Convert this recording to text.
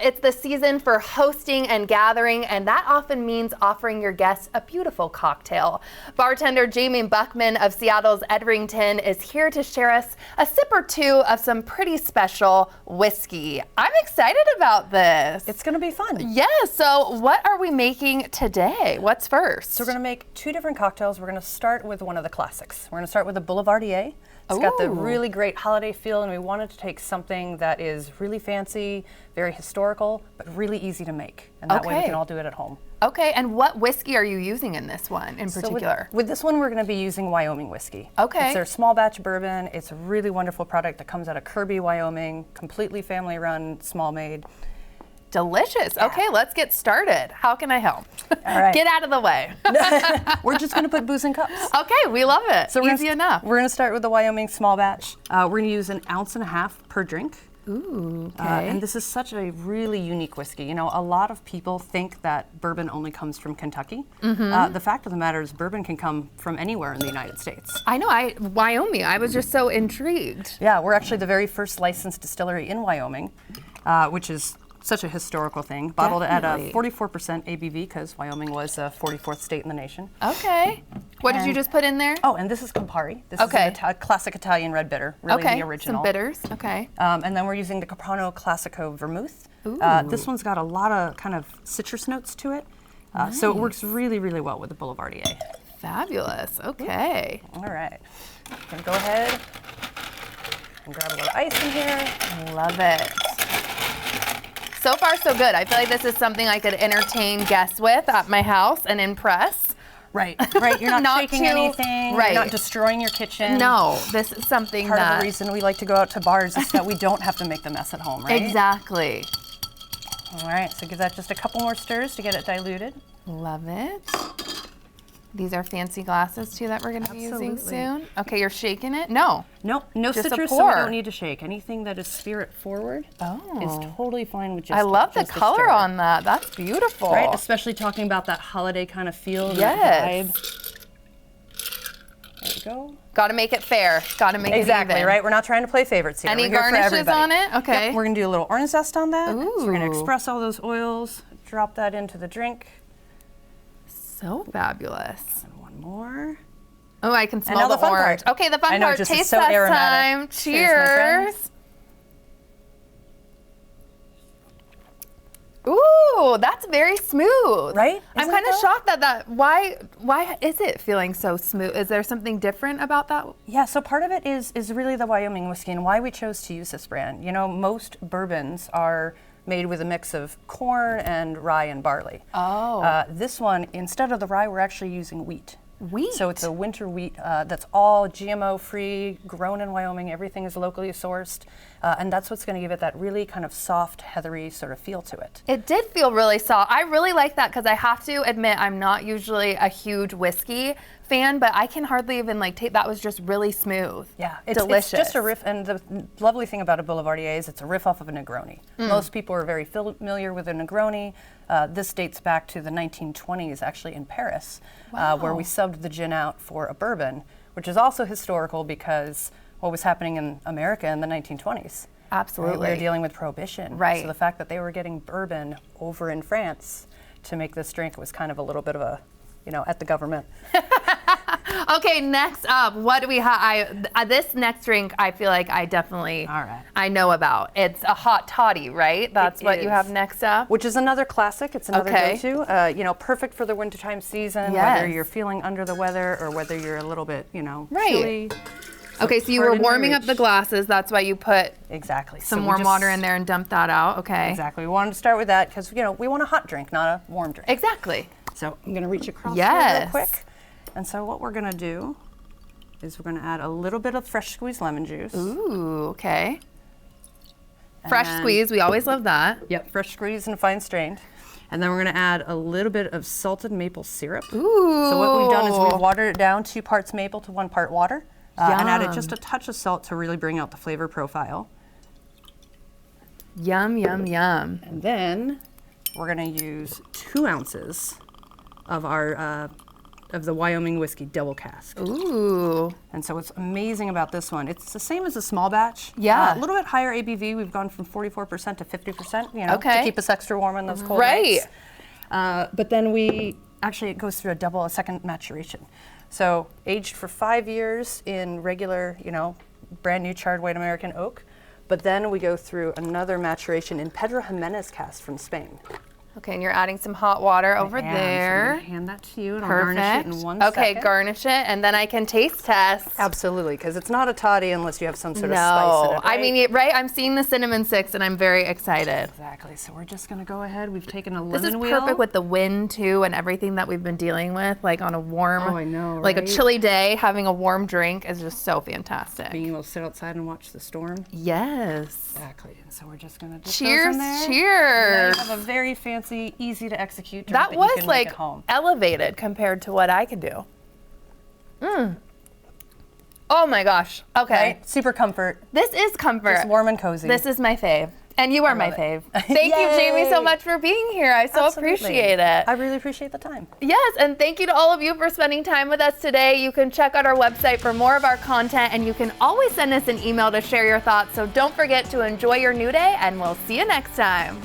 It's the season for hosting and gathering, and that often means offering your guests a beautiful cocktail. Bartender Jamie Buckman of Seattle's Edrington is here to share us a sip or two of some pretty special whiskey. I'm excited about this. It's going to be fun. Yes, so what are we making today? What's first? So we're going to make two different cocktails. We're going to start with one of the classics. We're going to start with the Boulevardier. It's got the really great holiday feel, and we wanted to take something that is really fancy, very historical, but really easy to make. And that way we can all do it at home. Okay, and what whiskey are you using in this one in particular? So with this one, we're going to be using Wyoming Whiskey. Okay. It's their small batch bourbon. It's a really wonderful product that comes out of Kirby, Wyoming, completely family run, small made. Delicious. Yeah. Okay, let's get started. How can I help? All right. Get out of the way. We're just going to put booze in cups. Okay, we love it. So easy enough. We're going to start with the Wyoming small batch. We're going to use 1.5 ounces per drink. Ooh, okay. And this is such a really unique whiskey. You know, a lot of people think that bourbon only comes from Kentucky. The fact of the matter is bourbon can come from anywhere in the United States. I know, Wyoming, I was just so intrigued. Yeah, we're actually the very first licensed distillery in Wyoming, which is such a historical thing. Bottled at a 44% ABV because Wyoming was the 44th state in the nation. Okay. What did you just put in there? Oh, and this is Campari. This is a classic Italian red bitter, really the original. Some bitters, okay. And then we're using the Caprano Classico Vermouth. This one's got a lot of kind of citrus notes to it. So it works really, really well with the Boulevardier. Fabulous, okay. All right. I'm gonna go ahead and grab a little ice in here. Love it. So far, so good. I feel like this is something I could entertain guests with at my house and impress. Right, right. You're not shaking anything. Right. You're not destroying your kitchen. No, this is something Part of the reason we like to go out to bars is that we don't have to make the mess at home, right? Exactly. All right, so give that just a couple more stirs to get it diluted. Love it. These are fancy glasses too that we're going to be using soon. Okay, you're shaking it? No. Nope, no just citrus, so we don't need to shake. Anything that is spirit forward is totally fine with just I love just the color on that. That's beautiful. Right, especially talking about that holiday kind of feel. Yes. Vibe. There we go. Got to make it fair. Got to make it exactly, even. right? We're not trying to play favorites here. Any we're here garnishes on it? Okay. Yep, we're going to do a little orange zest on that. Ooh. So we're going to express all those oils, drop that into the drink. So fabulous. And one more. Oh, I can smell the orange. Part. Okay, the fun part. Just Taste so test aromatic. time. Cheers. Ooh, that's very smooth. Right? I'm kind of shocked that why is it feeling so smooth? Is there something different about that? Yeah, so part of it is really the Wyoming whiskey and why we chose to use this brand. You know, most bourbons are made with a mix of corn and rye and barley. This one, instead of the rye, we're actually using wheat. Wheat? So it's a winter wheat that's all GMO free, grown in Wyoming. Everything is locally sourced. And that's what's going to give it that really kind of soft, heathery sort of feel to it. It did feel really soft. I really like that because I have to admit I'm not usually a huge whiskey fan, but I can hardly even taste. That was just really smooth. Yeah, delicious. It's just a riff, and the lovely thing about a Boulevardier is it's a riff off of a Negroni. Most people are very familiar with a Negroni. This dates back to the 1920s, actually in Paris, where we subbed the gin out for a bourbon, which is also historical because what was happening in America in the 1920s. Absolutely. Right? We were dealing with Prohibition. Right. So the fact that they were getting bourbon over in France to make this drink was kind of a little bit of a, at the government. Okay, next up, what do we have? This next drink, I feel like I definitely I know about. It's a hot toddy, right? That's what you have next up? Which is another classic. It's another go-to. Perfect for the wintertime season, whether you're feeling under the weather or whether you're a little bit, chilly. Okay, so you were warming up the glasses. That's why you put some warm water in there and dump that out. Okay. Exactly. We wanted to start with that because, we want a hot drink, not a warm drink. Exactly. So I'm going to reach across here real quick. And so what we're going to do is we're going to add a little bit of fresh squeezed lemon juice. Ooh, okay. Fresh squeeze, we always love that. Yep, fresh squeezed and fine strained. And then we're going to add a little bit of salted maple syrup. Ooh. So what we've done is we've watered it down 2 parts maple to 1 part water. And added just a touch of salt to really bring out the flavor profile. Yum, yum, yum. And then we're going to use 2 ounces of our of the Wyoming Whiskey double cask. Ooh. And so what's amazing about this one, it's the same as a small batch. Yeah. A little bit higher ABV. We've gone from 44% to 50%, you know, Okay. to keep us extra warm on those cold Right. nights. But then it goes through a second maturation. So aged for 5 years in regular, you know, brand new charred white American oak. But then we go through another maturation in Pedro Jimenez cask from Spain. Okay, and you're adding some hot water over So I'm there. gonna hand that to you and I'll Perfect. garnish it in 1 okay, second. garnish it, and then I can taste test. Absolutely, because it's not a toddy unless you have some sort of spice in No, it, right? I mean, right? I'm seeing the cinnamon sticks, and I'm very excited. Exactly. So we're just gonna go ahead. We've taken a lemon This is wheel. perfect with the wind too, and everything that we've been dealing with, like on a warm, Oh, I know, like a right? chilly day. Having a warm drink is just so fantastic. Being able to sit outside and watch the storm. Yes. Exactly. And so we're just gonna dip Cheers! those in there. Cheers! And then have a very fancy, easy to execute drink That you was can make like at home. elevated compared to what I could do. Oh my gosh. Okay. Right? Super comfort. This is comfort. Just warm and cozy. This is my fave. And you are my love fave. it. Thank you, Jamie, so Yay. much for being here. I so Absolutely. appreciate it. I really appreciate the time. Yes, and thank you to all of you for spending time with us today. You can check out our website for more of our content, and you can always send us an email to share your thoughts. So don't forget to enjoy your new day, and we'll see you next time.